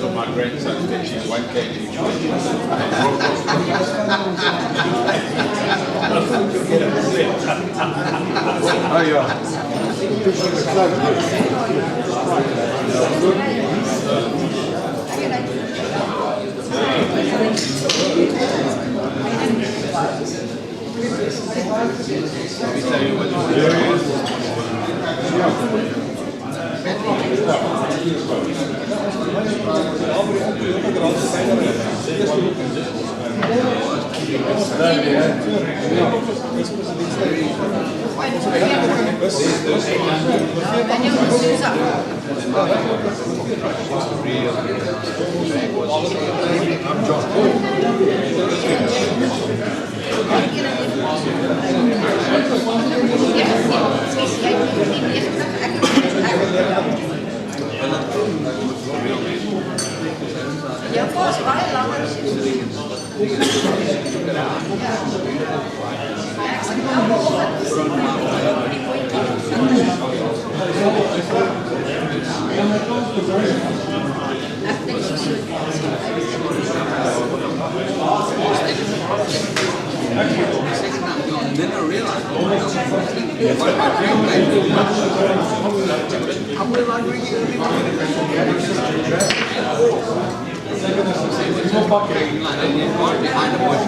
My grandson thinks she's 1 kg. Oh yeah. Then I realized, behind the bush.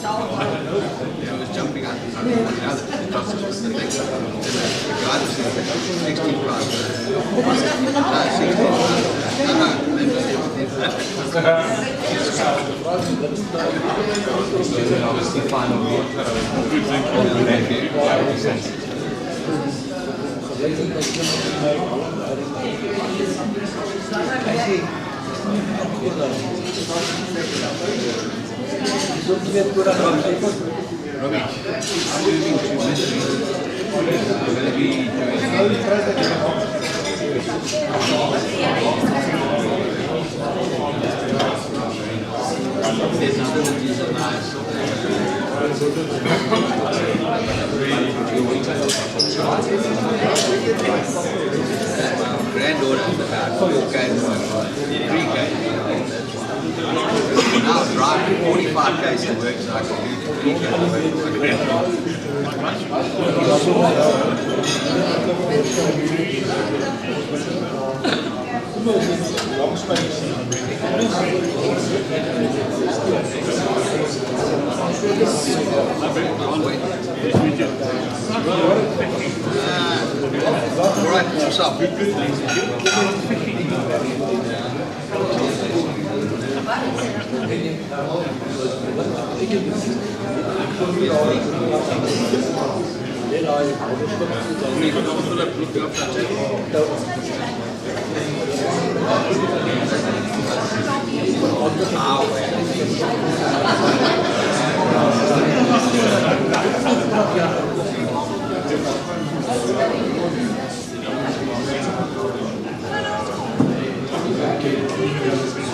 I was jumping up and now the process was the next one. The guy was 16 plus. Robbie, I'm moving to Missouri. I'm going to be doing there's other villages of lives. My granddaughter is about 4K, 3K. Now I'm driving 45 k's to work, so I can do 3 k's to work with my granddaughter. All right, what's up?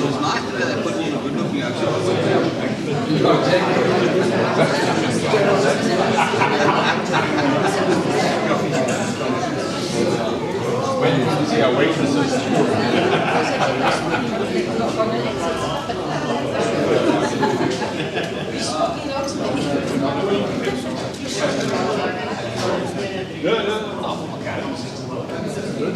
It's nice that they put all the good looking outside. When did you see our waitresses? Als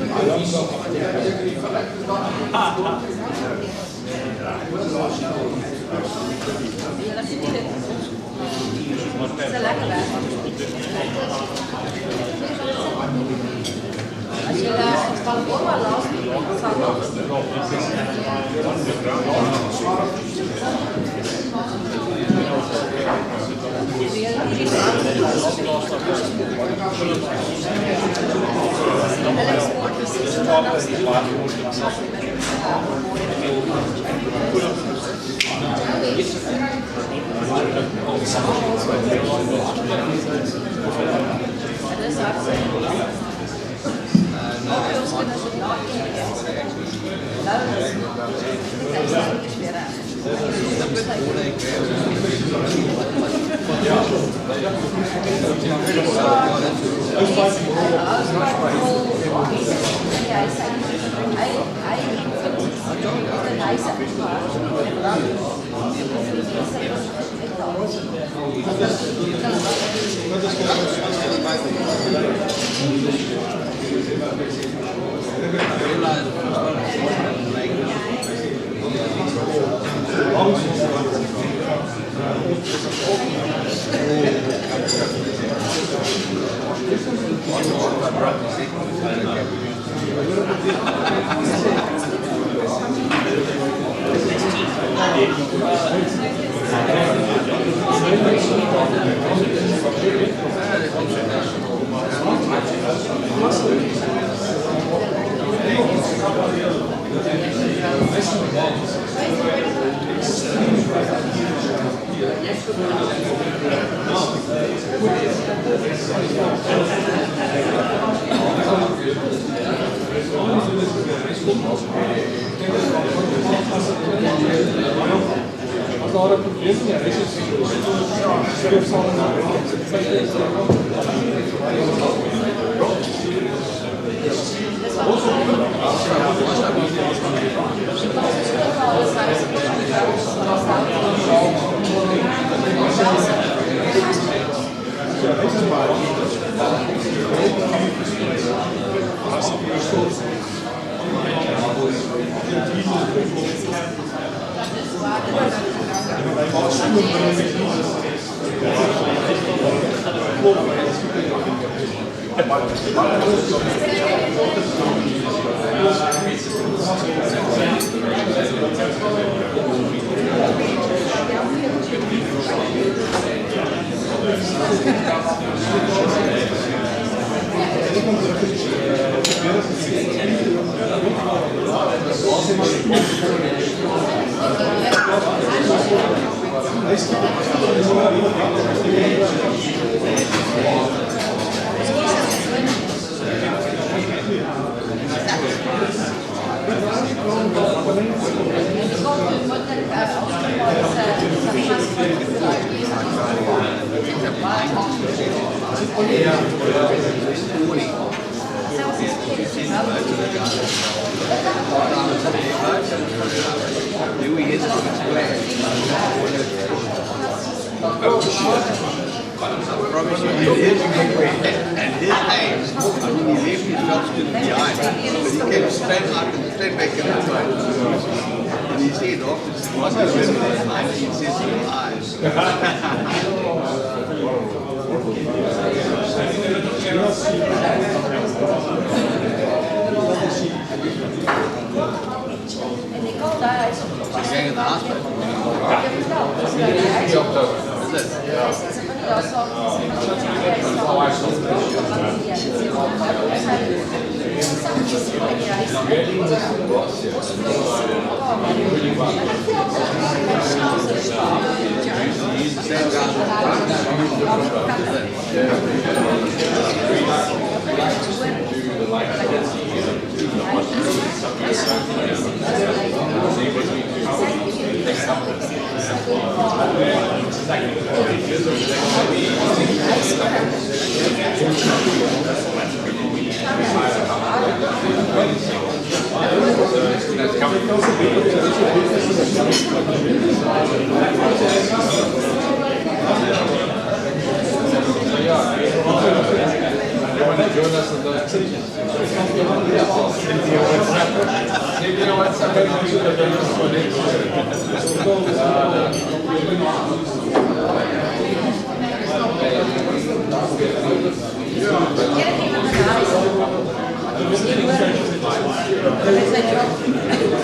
je het balkon maar last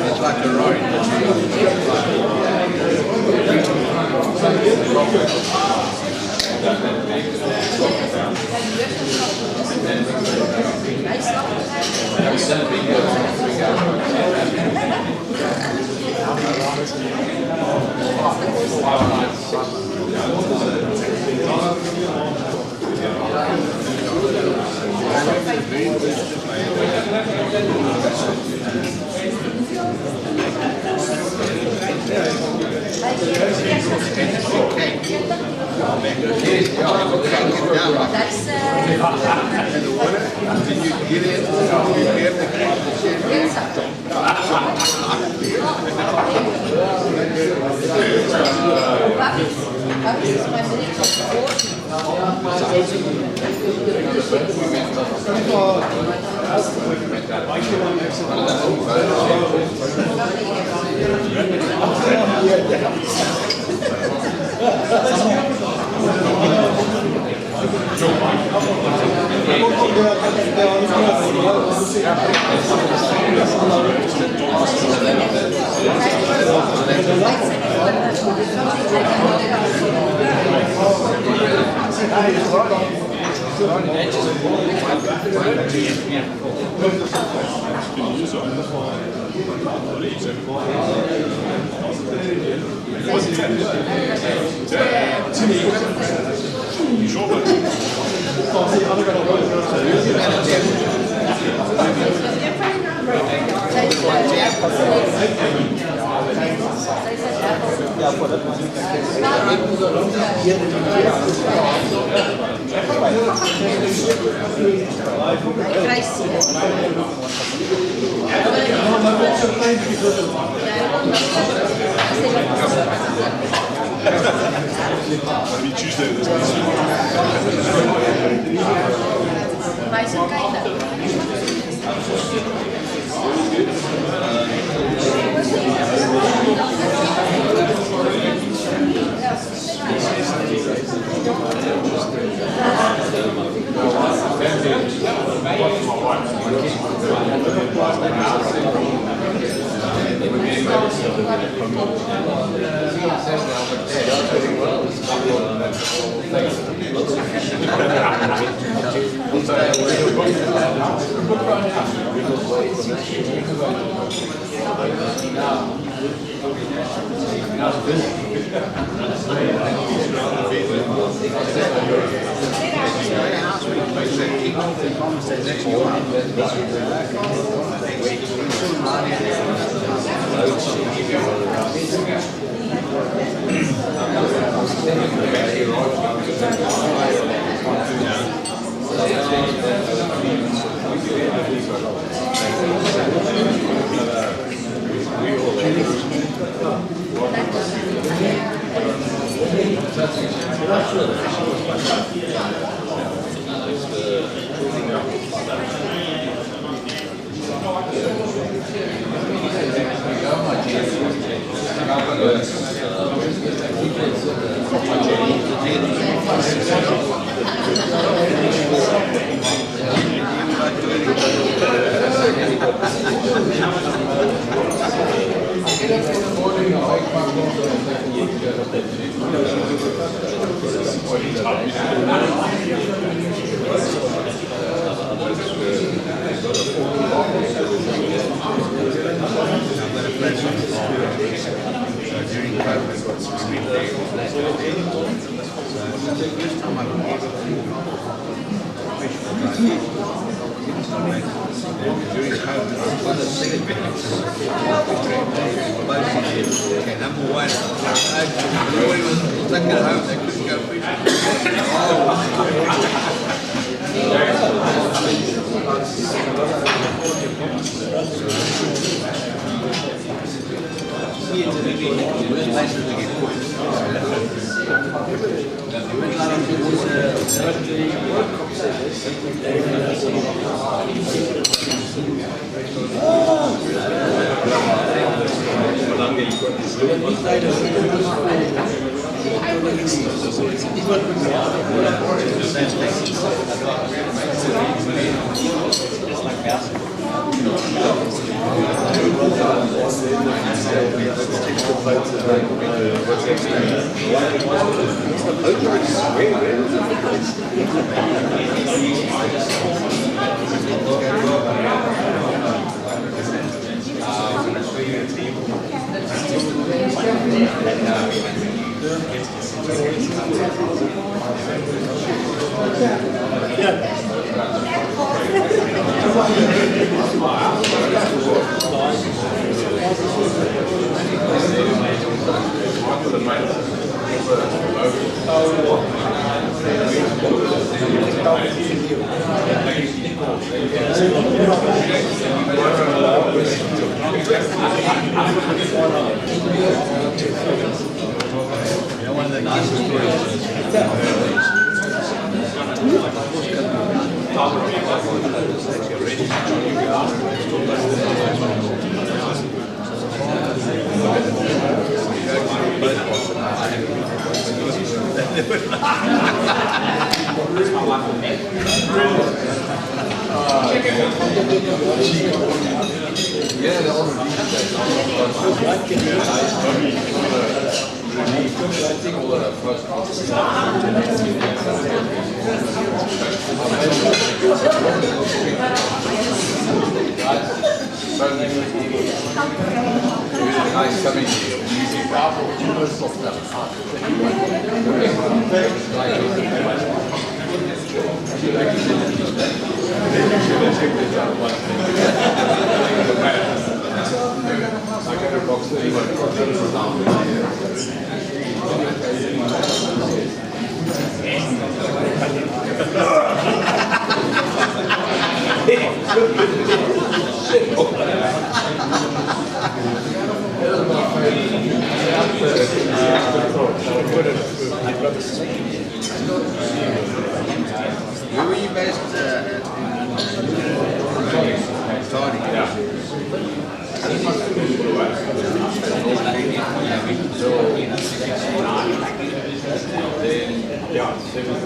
It's like a Worst places to get cooked. One of the nicest Nice coming to you. Where were you based? Starting. Yeah, 17,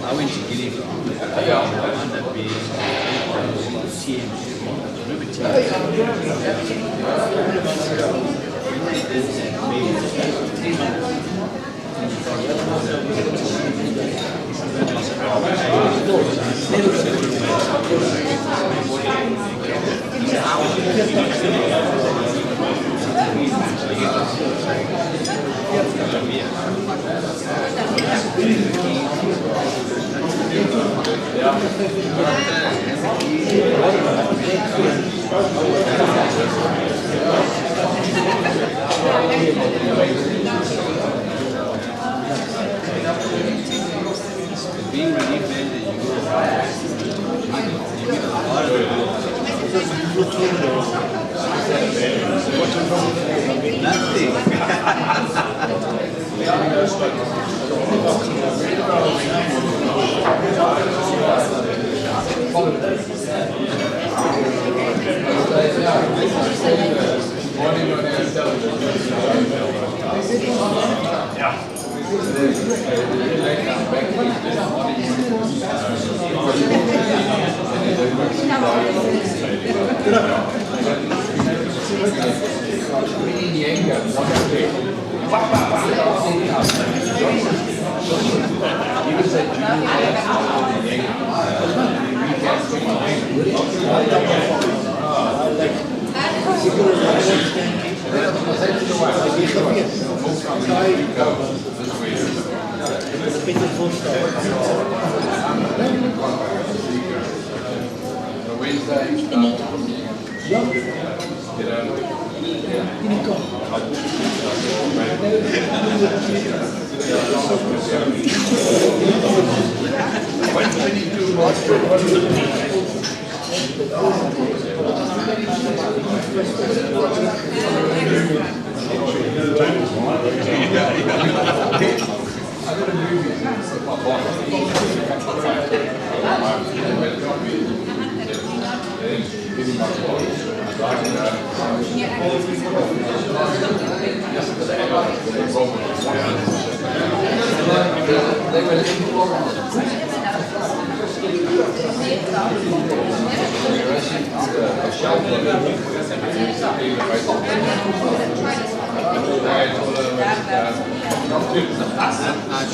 I went to Guinea. Being relief meant that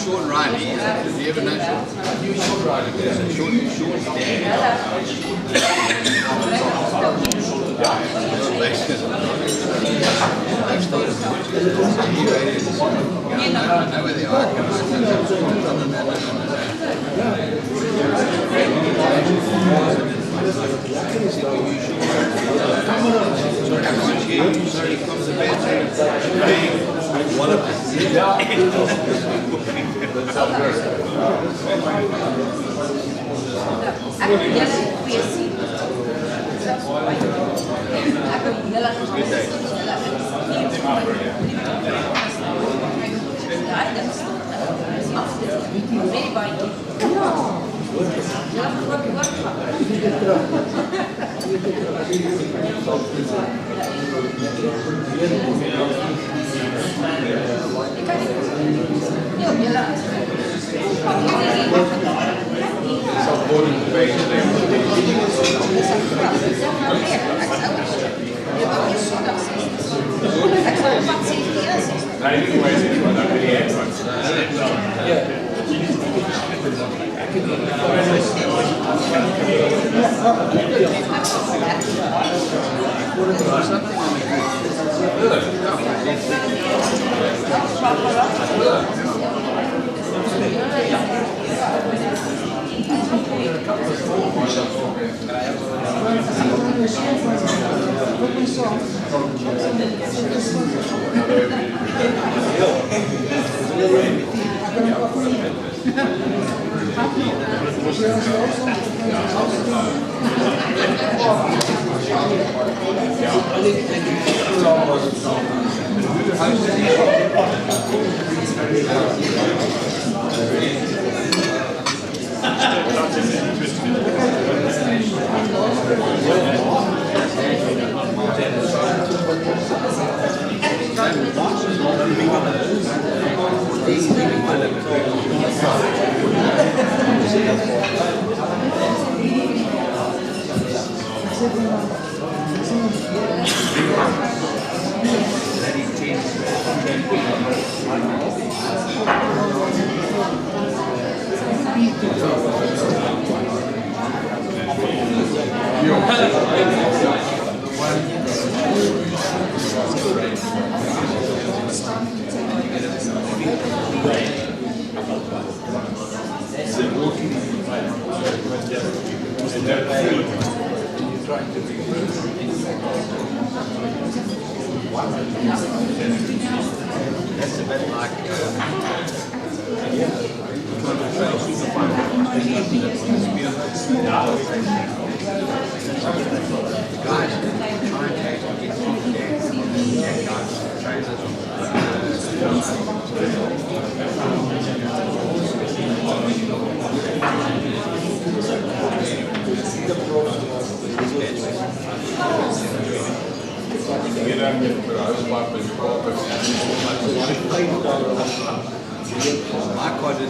Sean Riley, do you ever know Sean Riley? Sean's dad. I know where they one of them. That's a bit like my card is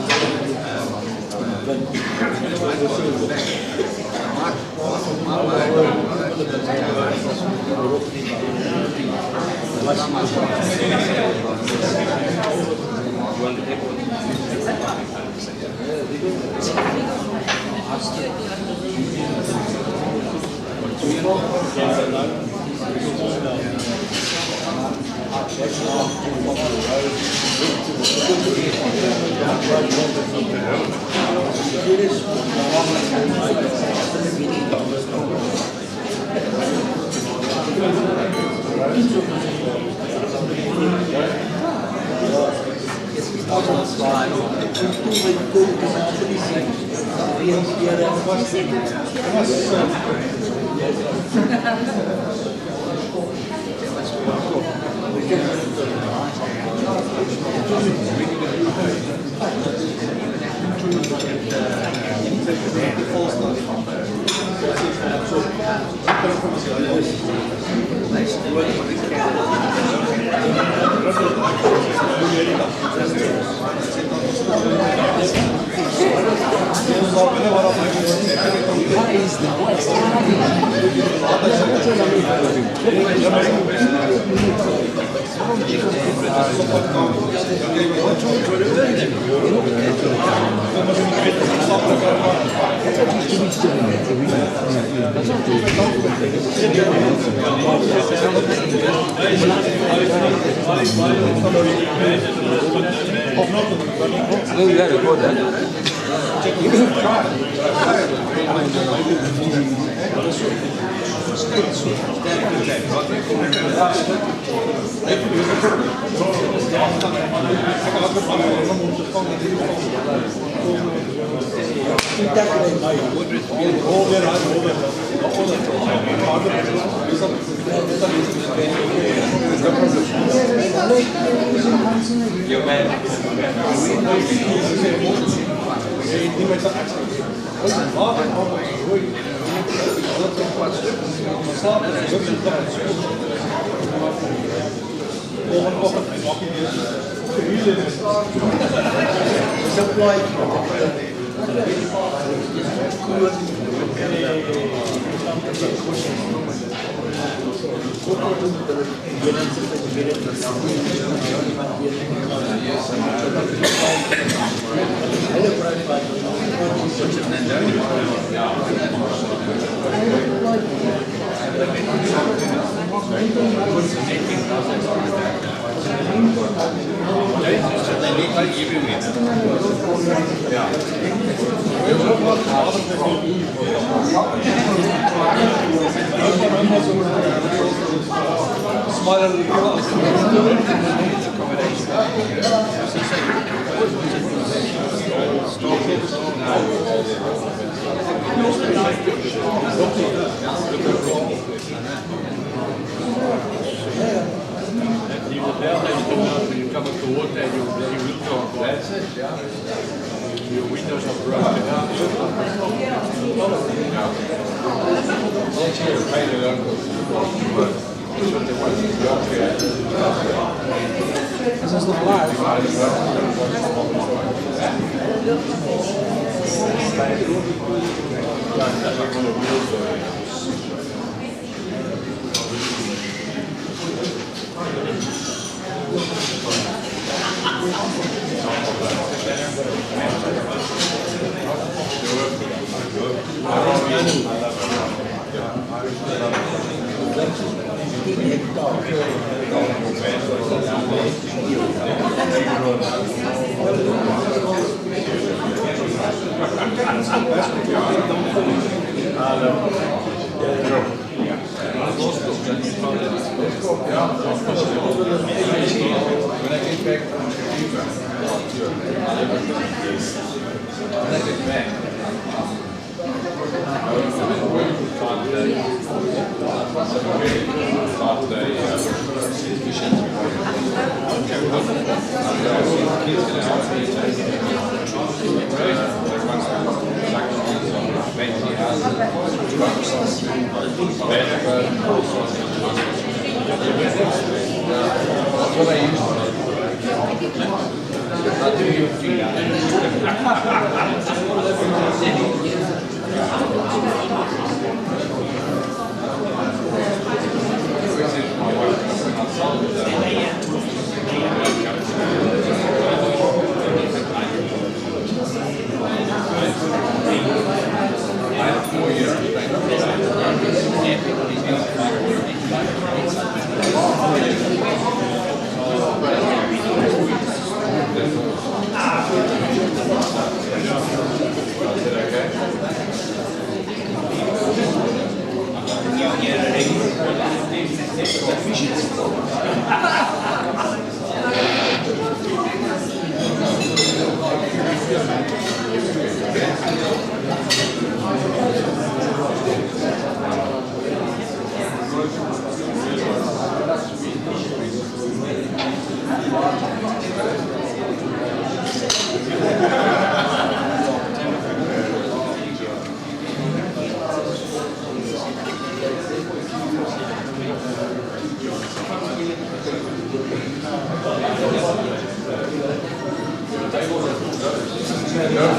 No, you had to go there.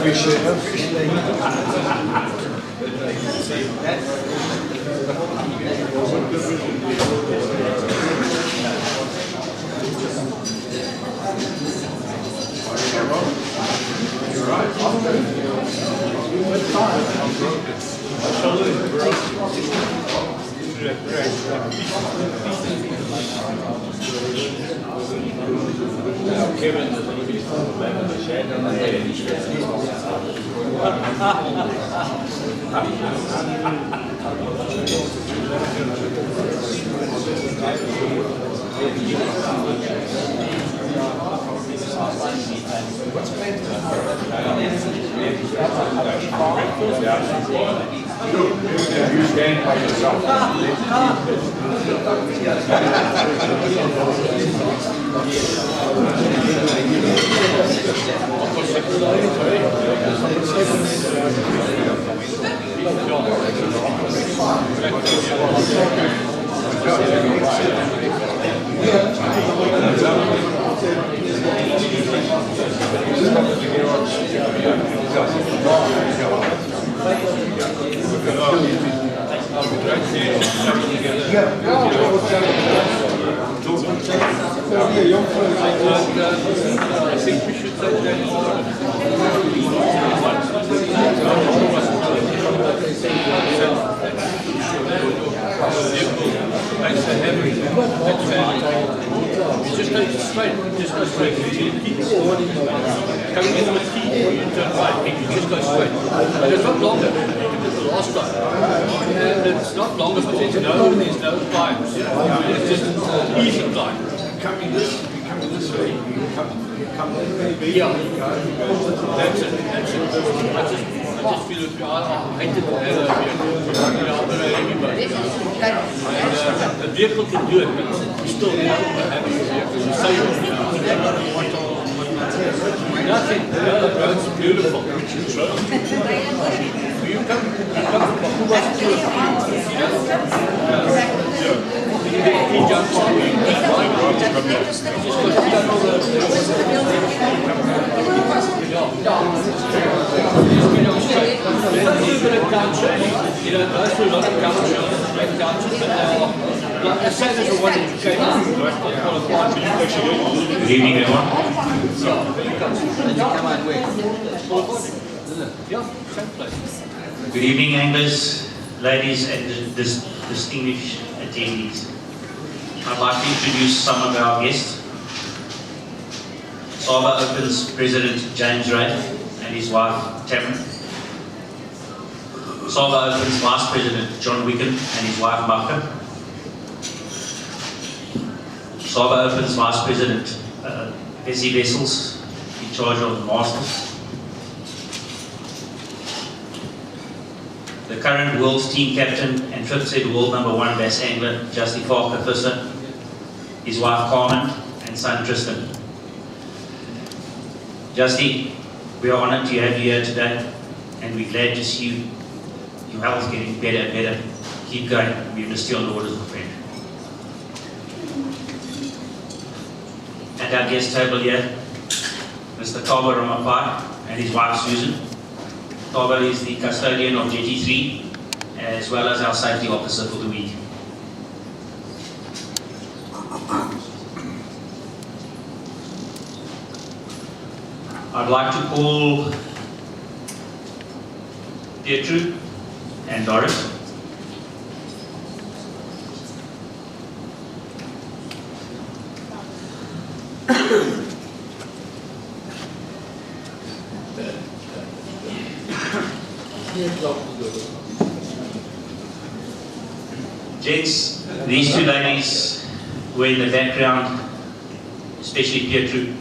You stand by yourself. I think we should take just go straight, just go straight. Keep forward. Coming in with T, you turn right, you just go straight. And it's not longer. You did the last time. And it's not longer, but there's no climbs. It's just easy climb. Coming this way, you come maybe. Yeah. That's it. I just feel it. I hate it. The vehicle can do it, but you still have a vehicle. You save it. Nothing. The road's beautiful. You come from Bakuba's to he jumps on you. Good evening, everyone. Good evening, anglers, ladies, and distinguished attendees. I'd like to introduce some of our guests. SABAA Opens President James Ray and his wife Tamara. SABAA Opens Vice President John Wicken and his wife Martha. SABAA Opens Vice President Bessie Vessels, in charge of the Masters. The current world's team captain and 5th head world #1 bass angler, Justy Farker Visser, his wife Carmen, and son Tristan. Justy, we are honoured to have you here today, and we're glad to see you. Your health is getting better and better. Keep going. We missed you on the waters, my friend. At our guest table here, Mr. Thabo Ramapai and his wife Susan. Thabo is the custodian of GT3 as well as our safety officer for the week. I'd like to call Pietru and Doris. Gents, these two ladies were in the background, especially Pietru.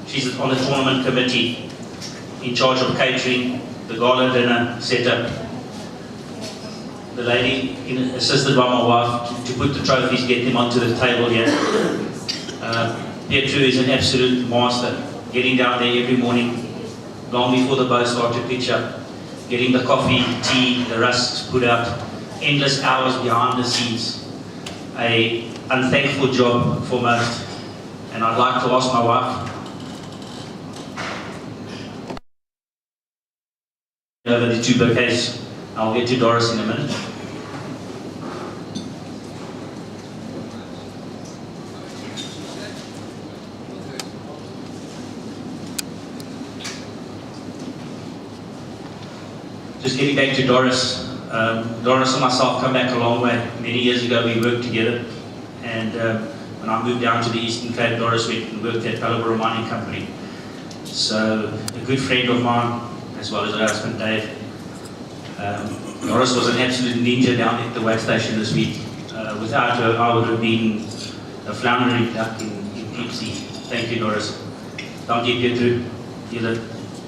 She's on the tournament committee, in charge of catering, the gala dinner setup. The lady assisted by my wife to put the trophies, get them onto the table here. Pietru is an absolute master, getting down there every morning, long before the boat starts to pitch up, getting the coffee, tea, the rusks put out, endless hours behind the scenes. A unthankful job for most. And I'd like to ask my wife, over the two bouquets. I'll get to Doris in a minute. Just getting back to Doris. Doris and myself come back a long way. Many years ago we worked together, and when I moved down to the Eastern Cape, Doris went and worked at Palabora Mining Company. So a good friend of mine, as well as her husband Dave. Doris was an absolute ninja down at the weigh station this week. Without her, I would have been a floundering duck in deep sea. Thank you, Doris. Dankie Pietro. Julle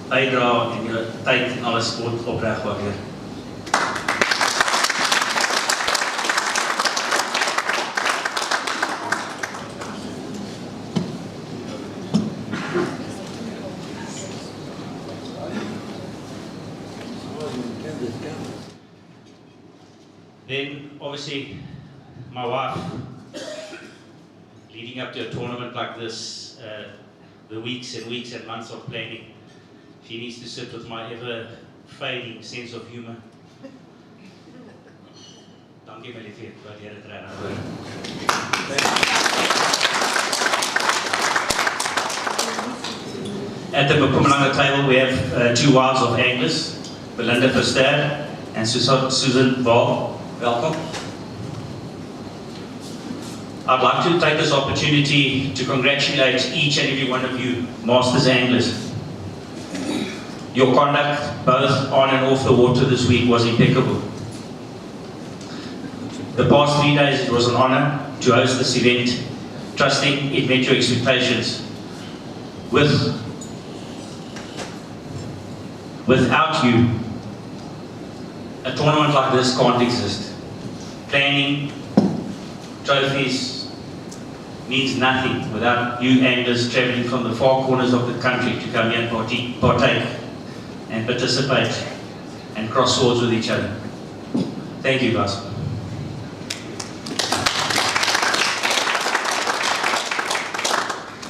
bydrae en julle tyd en alles word opreg waardeer. Then, obviously, my wife, leading up to a tournament like this, the weeks and weeks and months of planning, she needs to sit with my ever-fading sense of humor. Dankie my liefie, waardeer dit regtig. At the Mpumalanga table, we have two wives of anglers, Belinda Verster and Susan Ball. Welcome. I'd like to take this opportunity to congratulate each and every one of you, Masters Anglers. Your conduct, both on and off the water this week, was impeccable. The past 3 days, it was an honor to host this event, trusting it met your expectations. Without you, a tournament like this can't exist. Planning, trophies, means nothing without you anglers travelling from the far corners of the country to come here and partake and participate and cross swords with each other. Thank you, guys.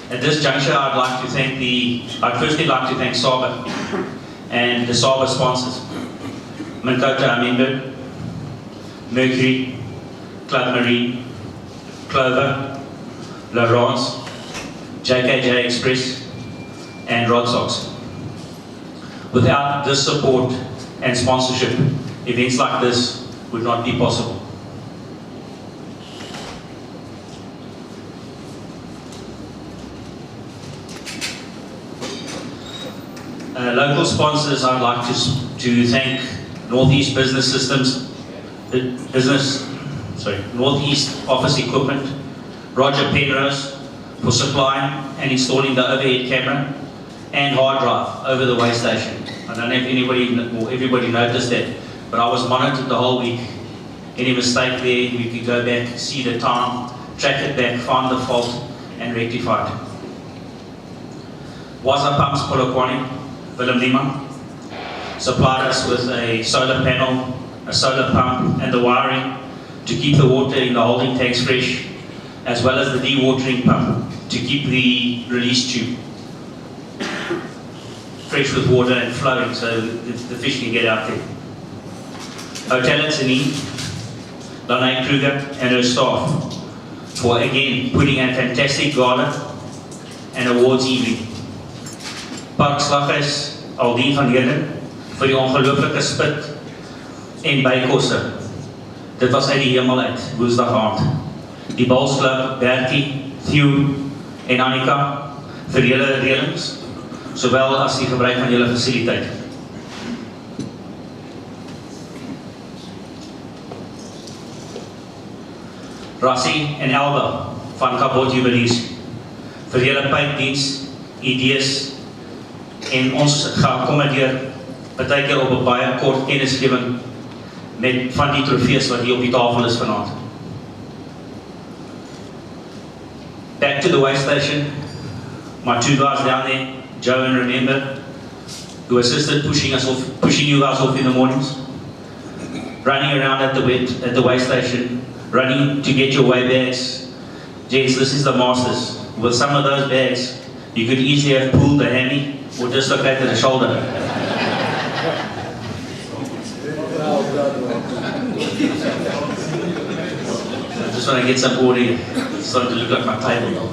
At this juncture, I'd firstly like to thank SABAA and the SABAA sponsors, Minkota Amimber, Mercury, Club Marine, Clover, Laurence, JKJ Express, and Rod Sox. Without this support and sponsorship, events like this would not be possible. Local sponsors, I'd like to thank Northeast Business Systems, Northeast Office Equipment, Roger Penrose for supplying and installing the overhead camera and hard drive over the weigh station. I don't know if anybody or everybody noticed that, but I was monitored the whole week. Any mistake there, we could go back, see the time, track it back, find the fault, and rectify it. Waza Pumps Polokwane, Willem Lima, supplied us with a solar panel, a solar pump, and the wiring to keep the water in the holding tanks fresh, as well as the dewatering pump to keep the release tube fresh with water and flowing so the fish can get out there. Hotel at Tzaneen, Lanae Kruger and her staff for again putting a fantastic gala and awards evening. Park Slaggers, Aldien van Heerden vir die ongelooflike spit en bykosse. Dit was uit die hemel uit, woensdag aand. Die Balsklub, Bertie, Theo en Annika vir julle reëlings, sowel as die gebruik van julle fasiliteit. Rassie en Elba van Kabot Jubilees vir julle pypdiens, idees en ons geakkommodeer partykeer op 'n baie kort kennisgewing met van die trofees wat hier op die tafel is vanaand. Back to the weigh station, my two guys down there, Joe and Remember, who assisted pushing you guys off in the mornings, running around at the weigh station, running to get your weigh bags. Gents, this is the Masters. With some of those bags, you could easily have pulled the hammy or dislocated a shoulder. just want to get some order. It's starting to look like my table now.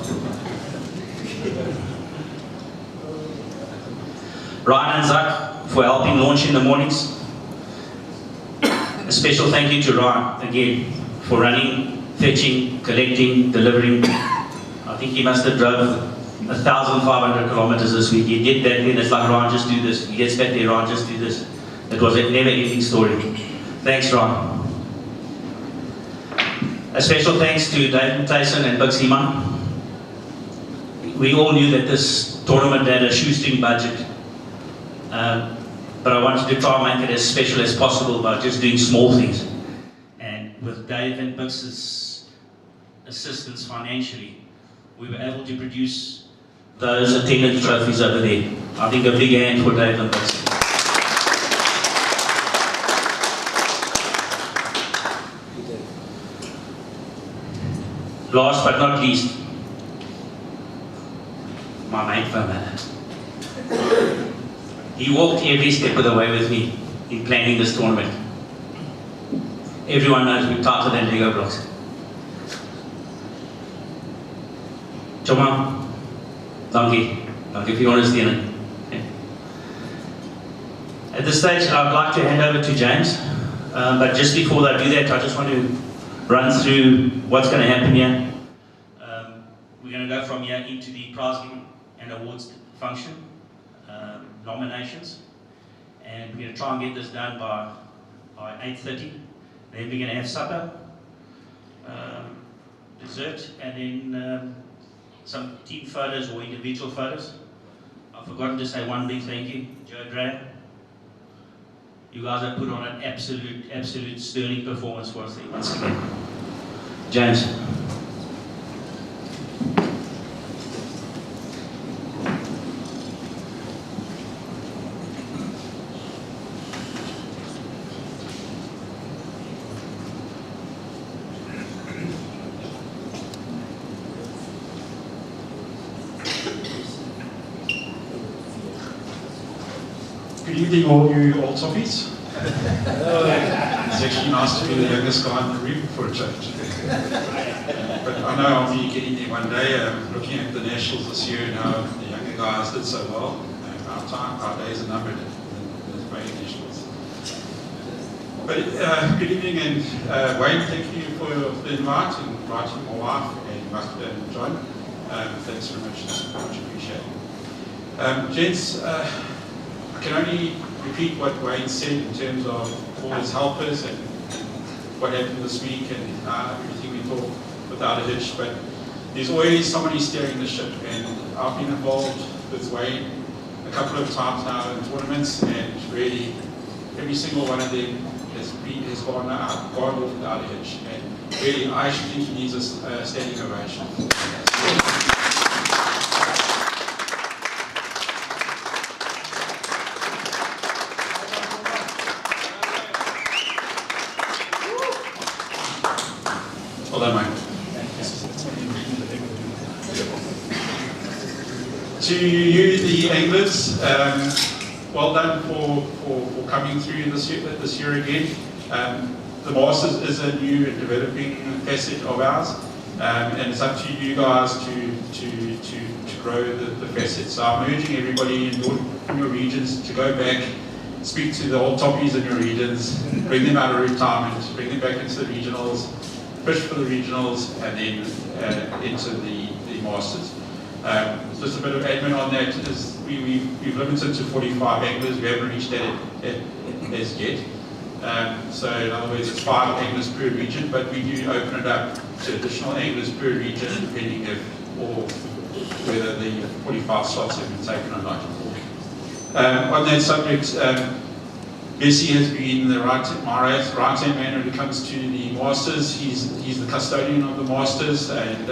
Ryan and Zach for helping launch in the mornings. A special thank you to Ryan again for running, fetching, collecting, delivering. I think he must have drove 1,500 kilometers this week. He get back in, it's like, Ryan, just do this. He gets back there, Ryan, just do this. It was a never-ending story. Thanks, Ryan. A special thanks to David Tyson and Bugsy Man. We all knew that this tournament had a shoestring budget. But I wanted to try and make it as special as possible by just doing small things. And with Dave and Bugs's assistance financially, we were able to produce those attendance trophies over there. I think a big hand for Dave and Bugsy. Last but not least, my mate Vermaelen. He walked every step of the way with me in planning this tournament. Everyone knows we're tighter than Lego blocks. Choma, dankie vir jou ondersteuning. At this stage, I'd like to hand over to James, but just before I do that, I just want to run through what's going to happen here. We're going to go from here into the prize giving and awards function, nominations, and we're going to try and get this done by 8:30. Then we're going to have supper, dessert, and then some team photos or individual photos. I've forgotten to say one big thank you, Joe Drea. You guys have put on an absolute sterling performance for us once again. James. Good evening, all you old softies. It's actually nice to be the youngest guy in the room for a change. But I know I'll be getting there one day. Looking at the nationals this year and how the younger guys did so well. Our days are numbered in the playing nationals. But good evening, and Wayne, thank you for the invite and inviting my wife and John. Thanks very much. It's much appreciated. Gents, I can only repeat what Wayne said in terms of all his helpers and what happened this week and everything we thought without a hitch. But there's always somebody steering the ship, and I've been involved with Wayne a couple of times now in tournaments, and really every single one of them has gone off without a hitch. And really, I actually think he needs a standing ovation. Well done, mate. To you, the anglers, well done for coming through this year again. The Masters is a new and developing facet of ours, and it's up to you guys to grow the facets. So I'm urging everybody in your regions to go back, speak to the old toppies in your regions, bring them out of retirement, bring them back into the regionals, fish for the regionals, and then into the Masters. Just a bit of admin on that is we've limited to 45 anglers. We haven't reached that as yet. So in other words, it's 5 anglers per region, but we do open it up to additional anglers per region, depending or whether the 45 slots have been taken or not. On that subject, Bessie has been my right-hand man when it comes to the Masters. He's the custodian of the Masters, and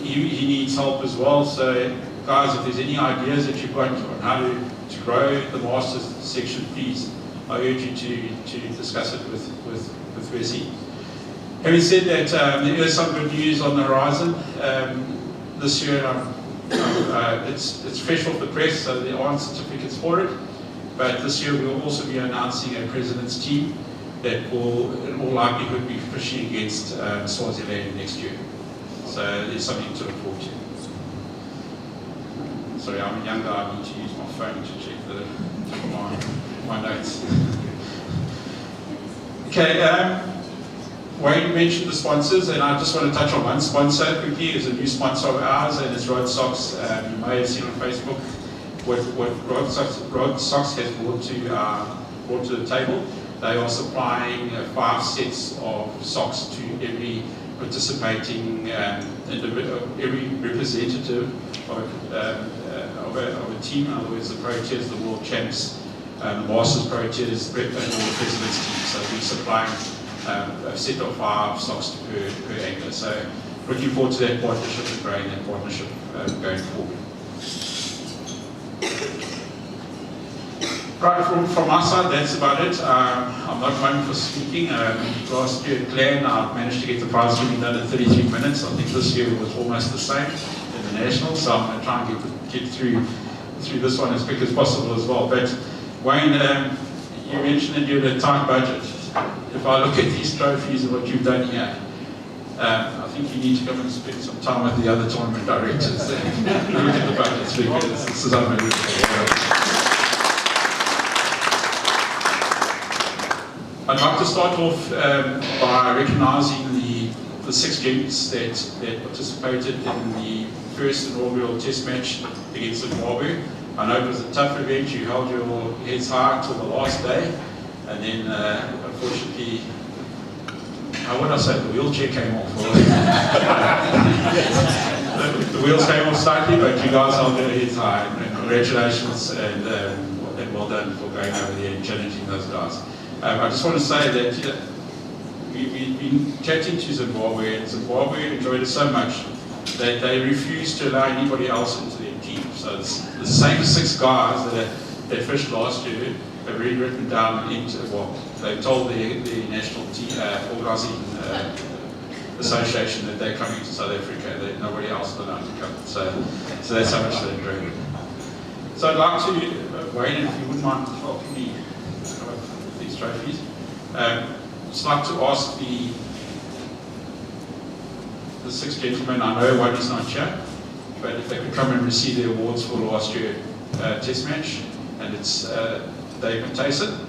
he needs help as well. So guys, if there's any ideas that you've got on how to grow the Masters section, please, I urge you to discuss it with Bessie. Having said that, there is some good news on the horizon. This year, it's fresh off the press, so there aren't certificates for it. But this year we'll also be announcing a president's team. that will in all likelihood be fishing against Swaziland next year. So there's something to look forward to. Sorry, I'm a young guy, I need to use my phone to check my notes. Okay, Wayne mentioned the sponsors, and I just want to touch on one sponsor quickly. It's a new sponsor of ours, and it's Rod Socks. You may have seen on Facebook what Rod Socks has brought to the table. They are supplying 5 sets of socks to every participating every representative of a team. In other words, the Proteas, the World Champs, the Masters Proteas, and all the President's team. So we're supplying a set of 5 socks per angler. So looking forward to that partnership and growing that partnership going forward. Right, from our side, that's about it. I'm not known for speaking. Last year at Clan, I managed to get the prize winning done in 33 minutes. I think this year was almost the same in the National, so I'm going to try and get through this one as quick as possible as well. But Wayne, you mentioned that you had a tight budget. If I look at these trophies and what you've done here, I think you need to come and spend some time with the other tournament directors and look at the budgets, because this is unbelievable. I'd like to start off by recognising the 6 gents that participated in the first inaugural test match against Zimbabwe. I know it was a tough event. You held your heads high until the last day, and then unfortunately, how would I say, the wheelchair came off. The wheels came off slightly, but you guys held your heads high, and congratulations, and well done for going over there and challenging those guys. I just want to say that we've been chatting to Zimbabwe, and Zimbabwe enjoyed it so much that they refused to allow anybody else into their team. So it's the same 6 guys that fished last year have already written down into they told the national team organising association that they're coming to South Africa, that nobody else is allowed to come. So that's how much they enjoyed it. So I'd like to, Wayne, if you wouldn't mind helping me these trophies. Just like to ask the 6 gentlemen, I know one is not here, but if they could come and receive the awards for last year test match, and it's Dave and Tyson.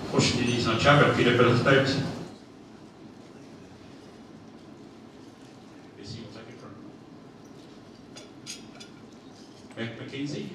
Fortunately, he's not sure, but Peter Bill Stout. Bessie will take it from Mac McKenzie.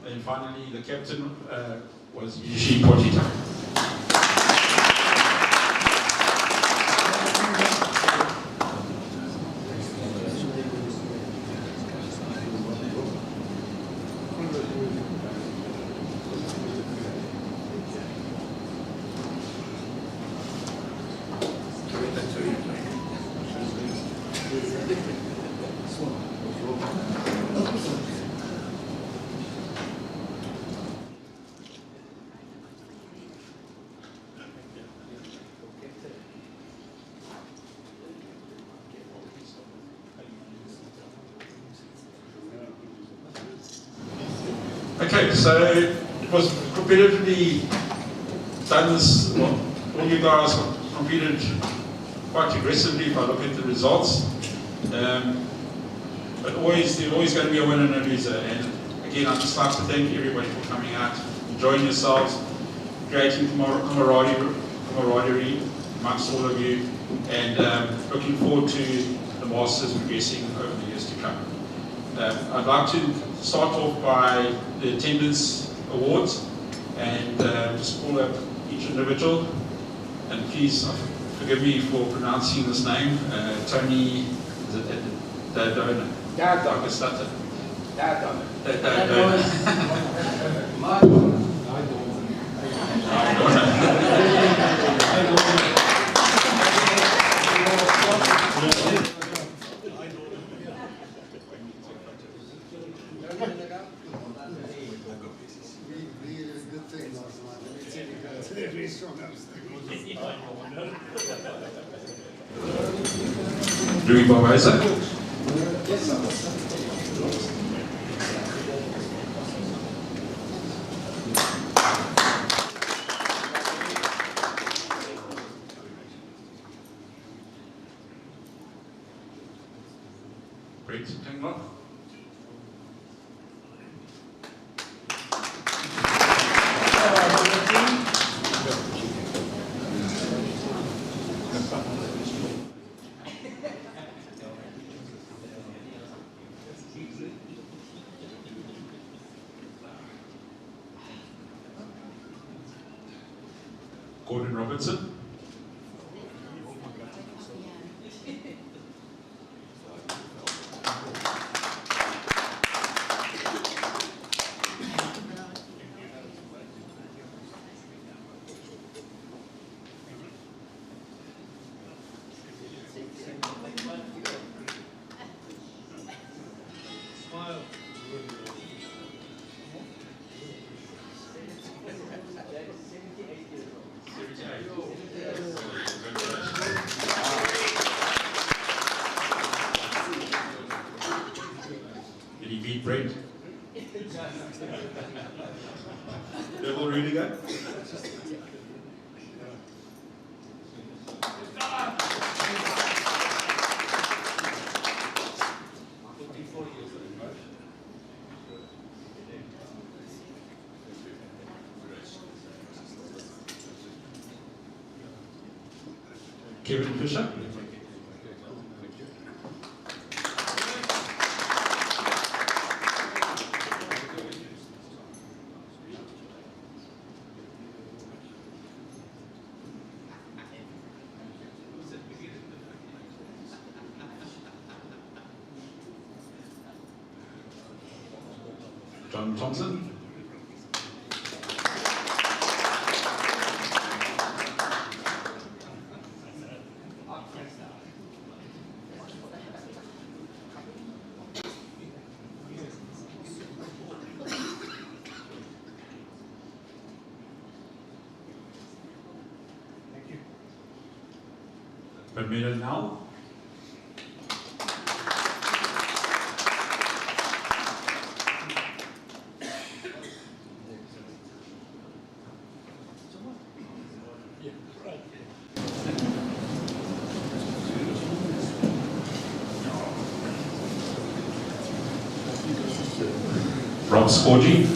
And finally, the captain was Yushi Potita. Okay, so it was competitively done this, well, all you guys competed quite aggressively if I look at the results. But there's always going to be a winner and a loser. And again, I'd just like to thank everybody for coming out, enjoying yourselves, creating camaraderie amongst all of you, and looking forward to the Masters progressing over the years to come. I'd like to start off by the attendance awards, and just call up each individual. And please forgive me for pronouncing this name, Tony, is it Dadona? Dadona. Louis Barbosa. Brett Tanglock. Gordon Robertson. Did he beat Brent? Devil Rudiger? Kevin Fisher? John Thompson? Bermuda now? Rob Scorgi.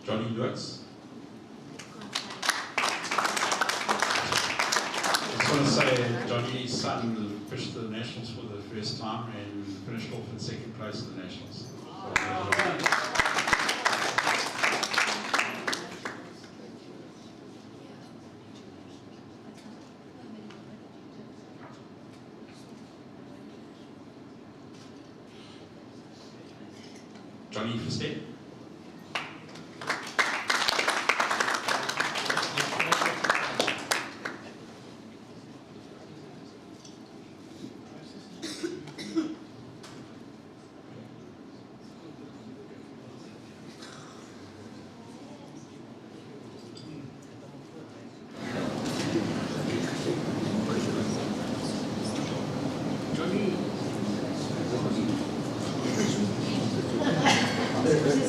Johnny Lewis. I just want to say Johnny's son pushed the Nationals for the first time and finished off in second place at the Nationals. Johnny Versteeg.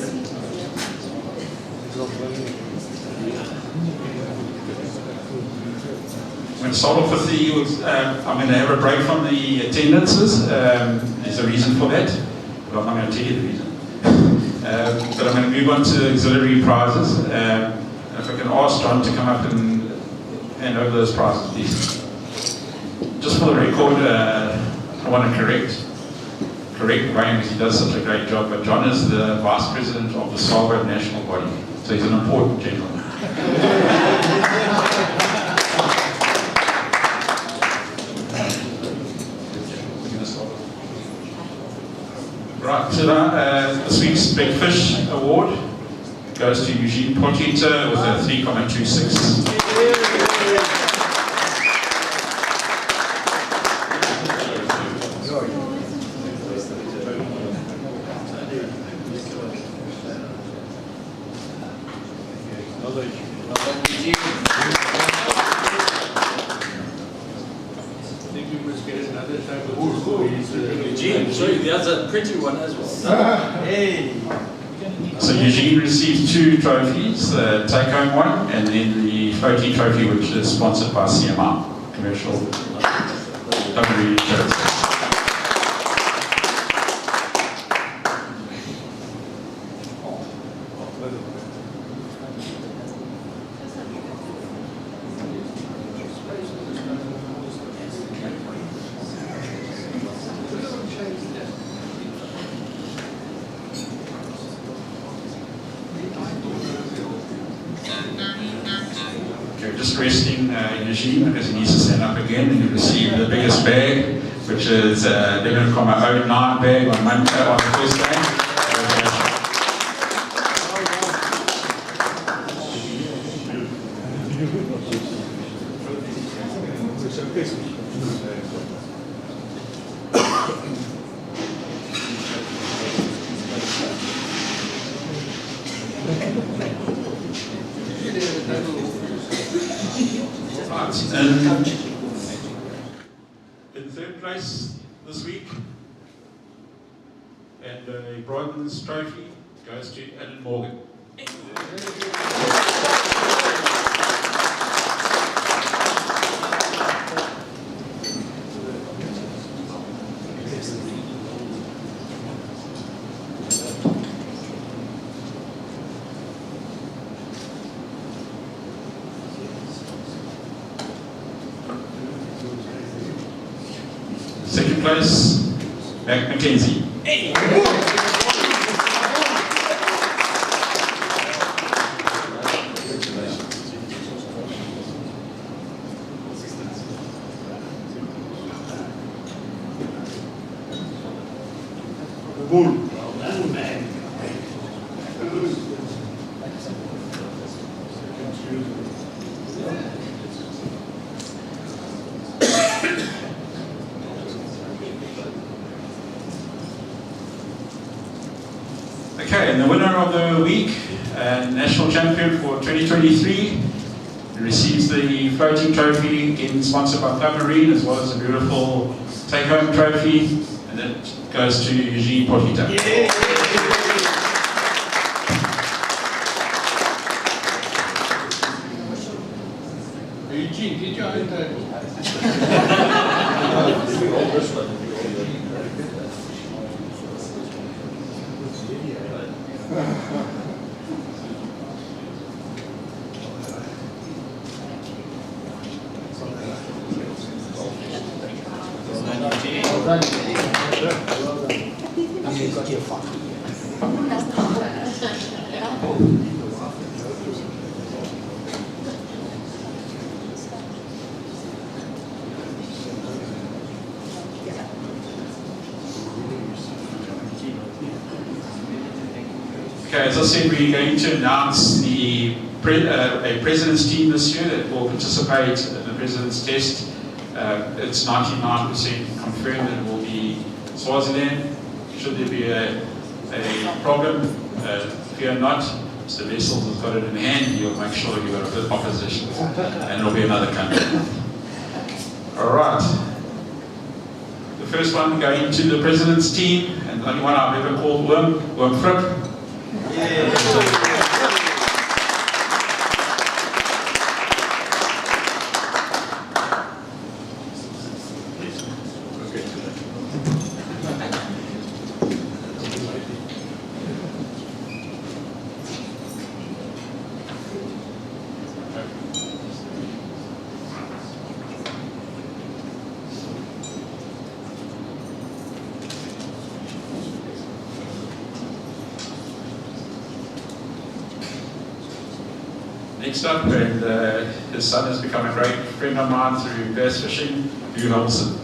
I'm going to start off with I'm going to have a break from the attendances. There's a reason for that, but I'm not going to tell you the reason. But I'm going to move on to auxiliary prizes. If I can ask John to come up and hand over those prizes, please. Just for the record, I want to correct Wayne because he does such a great job, but John is the Vice President of the SABAA national body, so he's an important gentleman. Right, so this week's Big Fish Award goes to Eugene Potita with a 3.26. Eugene, sorry, the other pretty one as well. Hey. So Eugene receives 2 trophies, the take-home one, and then the floating trophy, which is sponsored by CMI, Commercial Recovery Insurance. Okay, just resting Eugene because he needs to stand up again, and you receive the biggest bag, which is 11.09 bag on Monday, on the first day. And in third place this week, and a bronze trophy goes to Alan Morgan. Second place, Mac Mackenzie. Hey. Bull. Okay, and the winner of the week, national champion for 2023, receives the floating trophy, again sponsored by Club Marine, as well as a beautiful take-home trophy, and that goes to Eugene Potita. Eugene, did you own that? Okay, as I said, we're going to announce a president's team this year that will participate in the president's test. It's 99% confirmed that it will be Swaziland. Should there be a problem, fear not. Mr. Vessels has got it in hand. He'll make sure you've got a good opposition, and it'll be another country. All right. The first one going to the president's team, and the only one I've ever called Worm Fripp. Next up, and his son has become a great friend of mine through bass fishing, Hugh Nelson.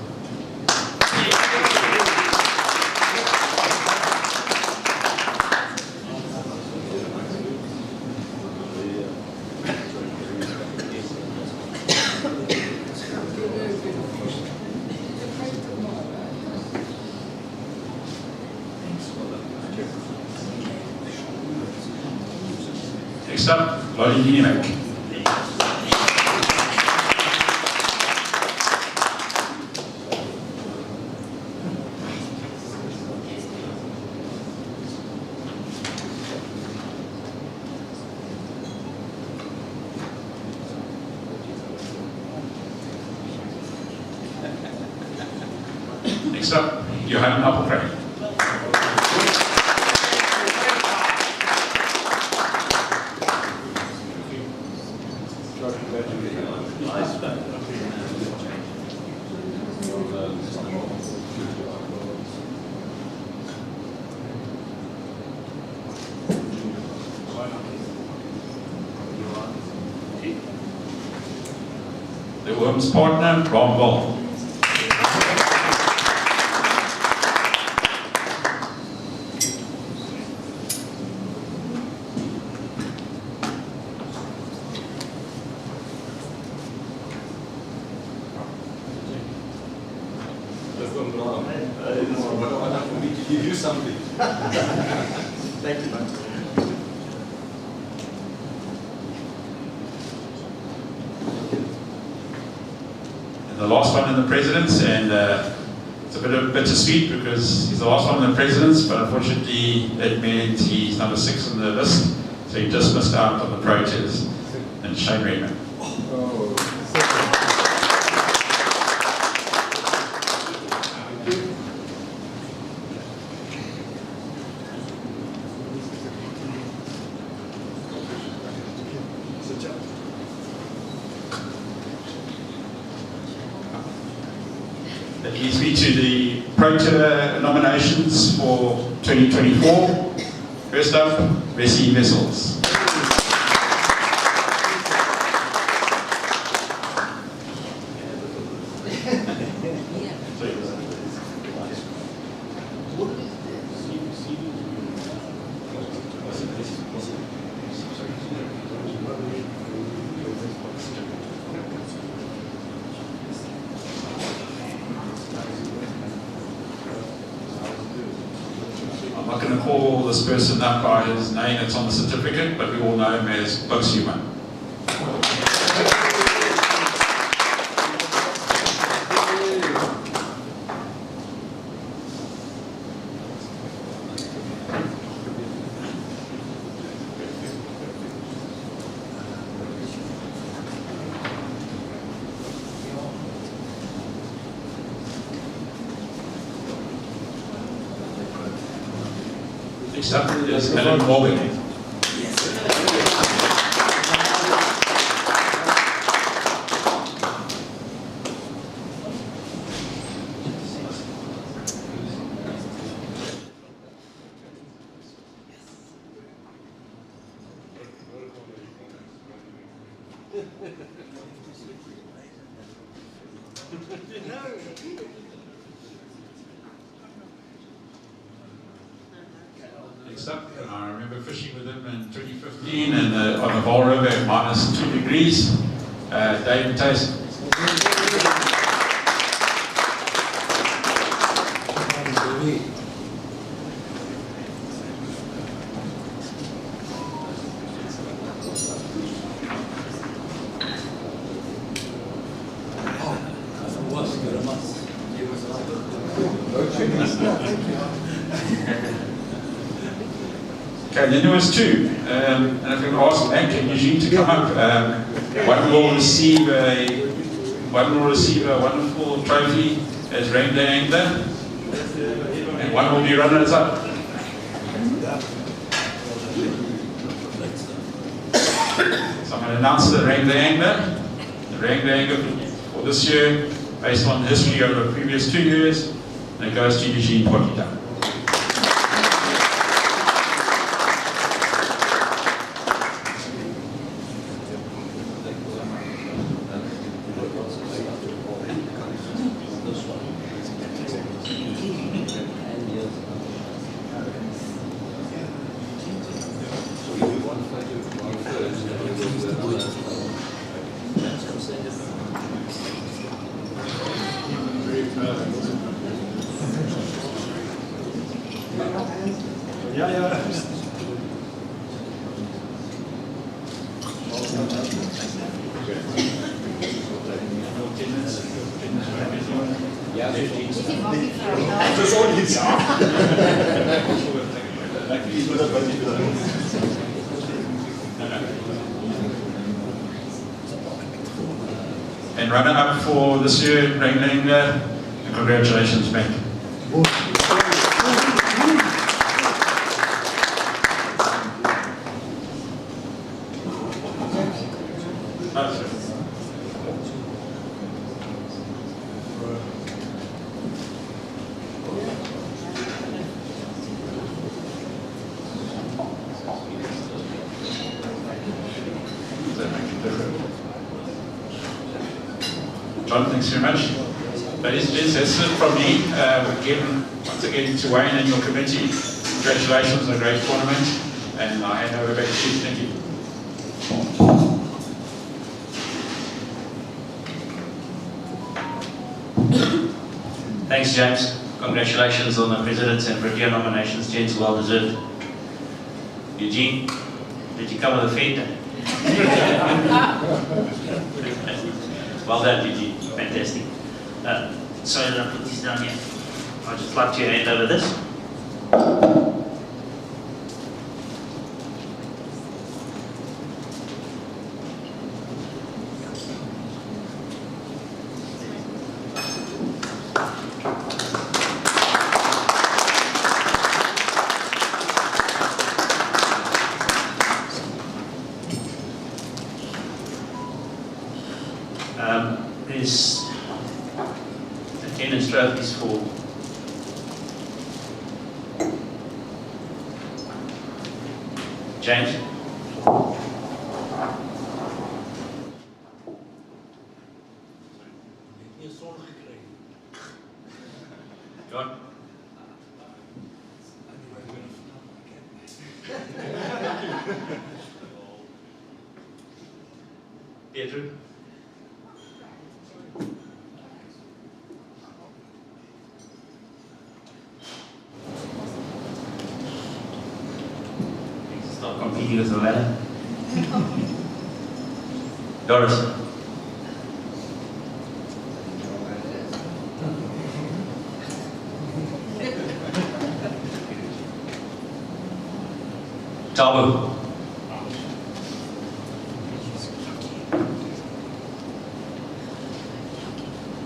Next up, Lottie Niemek. Next up, Johan Appelkrank. The Worms partner, Ron Ball. Give you something. Thank you, man. And the last one in the presidents, and it's a bit of bittersweet because he's the last one in the presidents, but unfortunately that meant he's number 6 on the list, so he just missed out on the pro tours. And Shane Raymond. That leads me to the Pro Tour nominations for 2024. First up, Vesey Vessels. I'm not going to call this person up by his name that's on the certificate, but we all know him as Bugs Human. Next up is Alan Morgan. Next up, I remember fishing with him in 2015 and on the Vaal River at -2 degrees. David Tyson. Okay, then there was 2, and if we can ask Mac and Eugene to come up, one will receive a wonderful trophy as Rainbow Angler, and one will be runners up. So I'm going to announce the Rainbow Angler. The Rainbow Angler for this year, based on the history over the previous 2 years, and it goes to Eugene Potita. Het is ook iets. And runner-up for this year, Ringling, and congratulations, mate. John, thanks very much. Ladies and gents, that's it from me. Once again to Wayne and your committee, congratulations on a great tournament, and I hand over back to you. Thank you. Thanks, James. Congratulations on the President's and Brigadier nominations, gents, well deserved. Eugene, did you come with a fender? Well done, Eugene. Fantastic. So I'll put this down here. I'd just like to hand over this. There's attendance trophies for James. John. Pietro. Stop competing with the ladder. Doris. Tabu.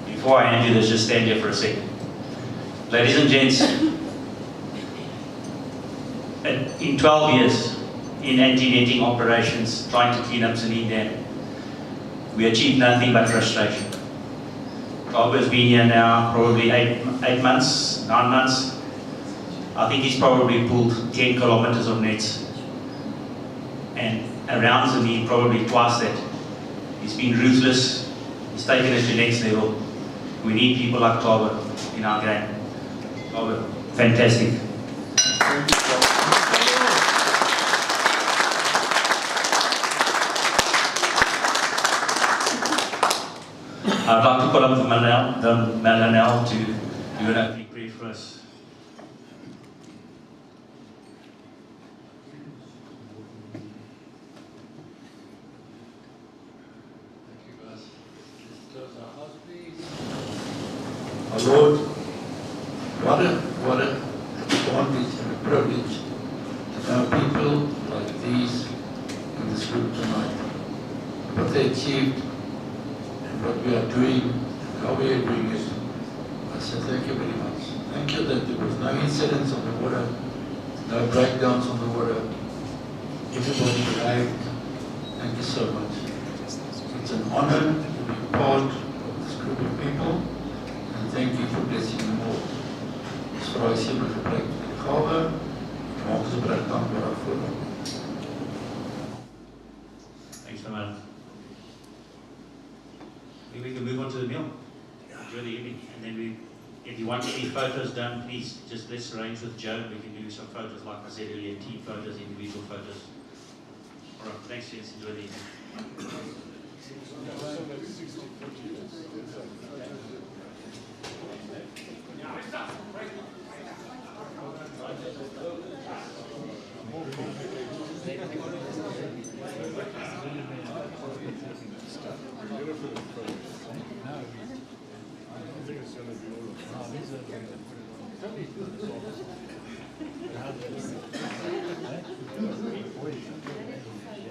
Before I hand you this, just stand here for a second. Ladies and gents, in 12 years in anti-netting operations, trying to clean up Tzaneen Dam, we achieved nothing but frustration. Tabu has been here now probably 8 months, 9 months. I think he's probably pulled 10 kilometers of nets. And around Tzaneen, probably twice that. He's been ruthless. He's taken it to the next level. We need people like Tabu in our game. Tabu, fantastic. I'd like to call up the Malanel to do an opening prayer for us. Our Lord, what a advantage and a privilege to know people like these in this group tonight. What they achieved and what we are doing, how we are doing it. I say thank you very much. Thank you that there was no incidents on the water, no breakdowns on the water. Everybody behaved. Thank you so much. It's an honor to be part of this group of people. Thank you for blessing them all. Dis vir hy seën gebruik vir die gawe. Maak gebruik dan daarvoor. Thanks, man. Maybe we can move on to the meal. Enjoy the evening, and then if you want any photos done, please just let's arrange with Joe. We can do some photos, like I said earlier, team photos, individual photos. Thanks, Jens. Enjoy the evening.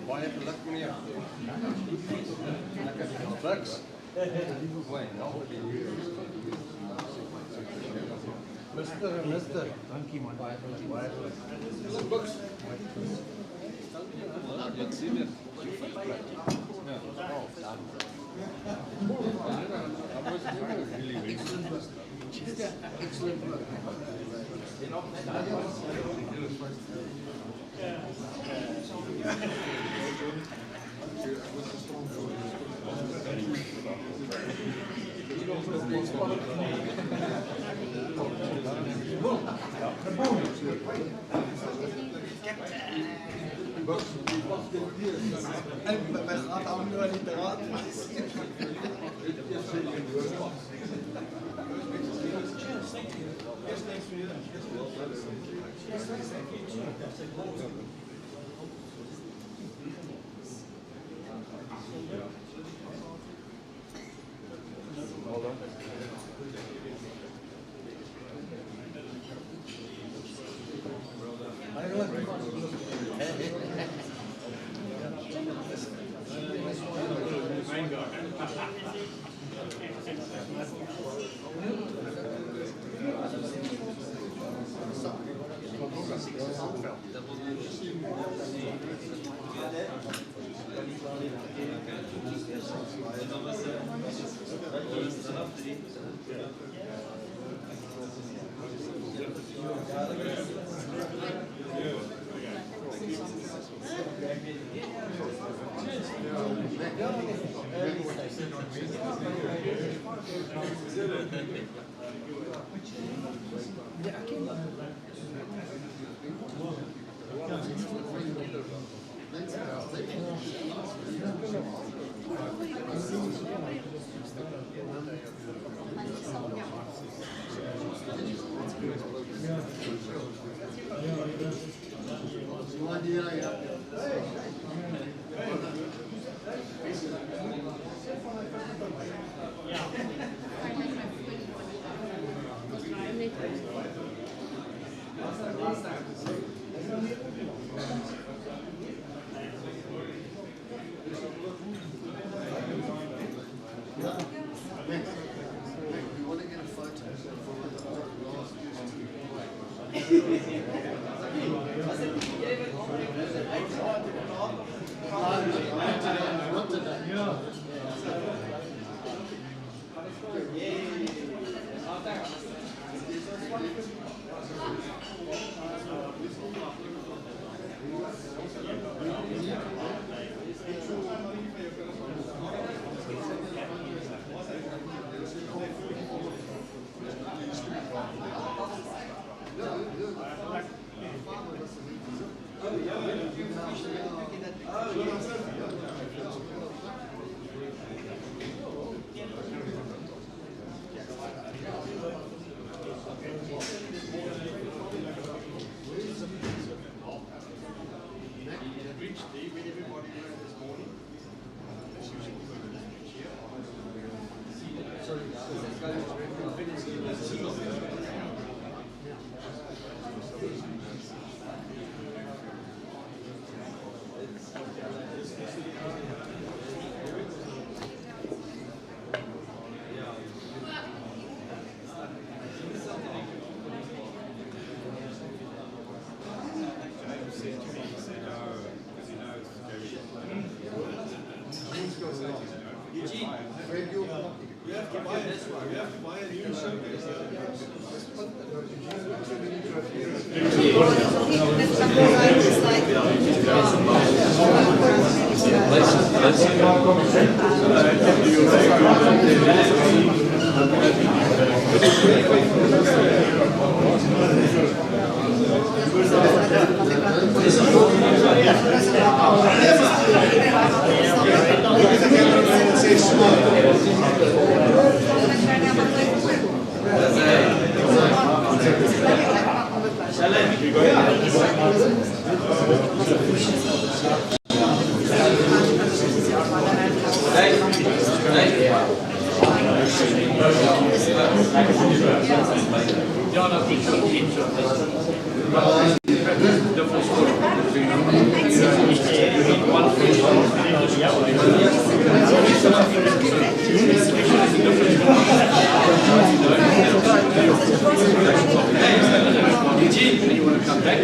Baie geluk meneer. Lekker. Mooi, nou. Mister. Dankie man. Baie geluk. Buks. Nou, dit sien we. Ja, excellent work. Mijn gaat allemaal nu niet te raad. Let's Ja, dat is zo niet zo. Dat was goed. You want to come back?